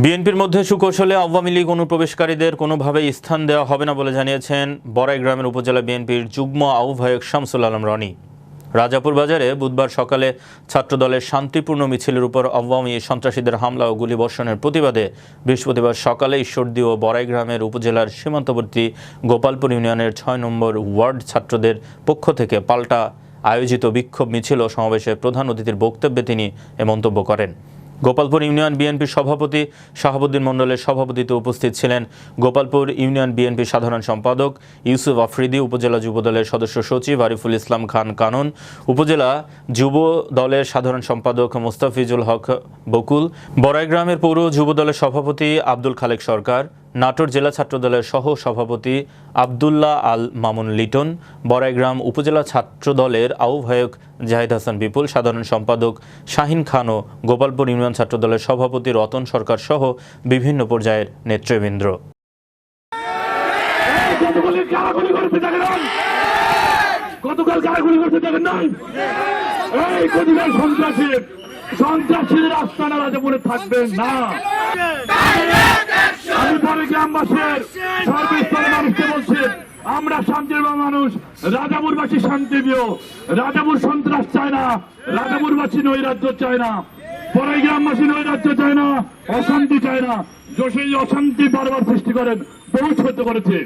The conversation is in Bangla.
বিএনপির মধ্যে সুকৌশলে আওয়ামী লীগ অনুপ্রবেশকারীদের কোনোভাবেই স্থান দেওয়া হবে না বলে জানিয়েছেন বড়াইগ্রামের উপজেলা বিএনপির যুগ্ম আহ্বায়ক শামসুল আলম রনি। রাজাপুর বাজারে বুধবার সকালে ছাত্রদলের শান্তিপূর্ণ মিছিলের উপর আওয়ামী সন্ত্রাসীদের হামলা ও গুলিবর্ষণের প্রতিবাদে বৃহস্পতিবার সকালে ঈশ্বরদী ও বড়াইগ্রামের উপজেলার সীমান্তবর্তী গোপালপুর ইউনিয়নের ৬ নম্বর ওয়ার্ড ছাত্রদের পক্ষ থেকে পাল্টা আয়োজিত বিক্ষোভ মিছিল ও সমাবেশে প্রধান অতিথির বক্তব্যে তিনি এ মন্তব্য করেন। গোপালপুর ইউনিয়ন বিএনপির সভাপতি শাহাবুদ্দিন মণ্ডলের সভাপতিত্বে উপস্থিত ছিলেন গোপালপুর ইউনিয়ন বিএনপির সাধারণ সম্পাদক ইউসুফ আফ্রিদি, উপজেলা যুব দলের সদস্য সচিব আরিফুল ইসলাম খান কানন, উপজেলা যুব দলের সাধারণ সম্পাদক মোস্তাফিজুল হক বকুল, বড়াইগ্রামের পৌর যুব দলের সভাপতি আব্দুল খালেক সরকার, নাটোর জেলা ছাত্রদলের সহ সভাপতি আবদুল্লাহ আল মামুন লিটন, বড়াইগ্রাম উপজেলা ছাত্রদলের আহ্বায়ক জাহিদ হাসান বিপুল, সাধারণ সম্পাদক শাহিন খান ও গোপালপুর ইউনিয়ন ছাত্রদলের সভাপতি রতন সরকার সহ বিভিন্ন পর্যায়ের নেতৃবৃন্দ। সন্ত্রাসীদের আস্তানা রাজাপুরে থাকবেন না। আমি পরে গ্রামবাসীর সর্বস্তরের মানুষকে বলছি, আমরা শান্তির মানুষ, রাজাপুরবাসী শান্তিপ্রিয়। রাজাপুর সন্ত্রাস চায় না, রাজাপুরবাসী নৈরাজ্য চায় না, পরে গ্রামবাসী নৈরাজ্য চায় না, অশান্তি চায় না। সেই অশান্তি বারবার সৃষ্টি করেন, বহু সহ্য করেছে।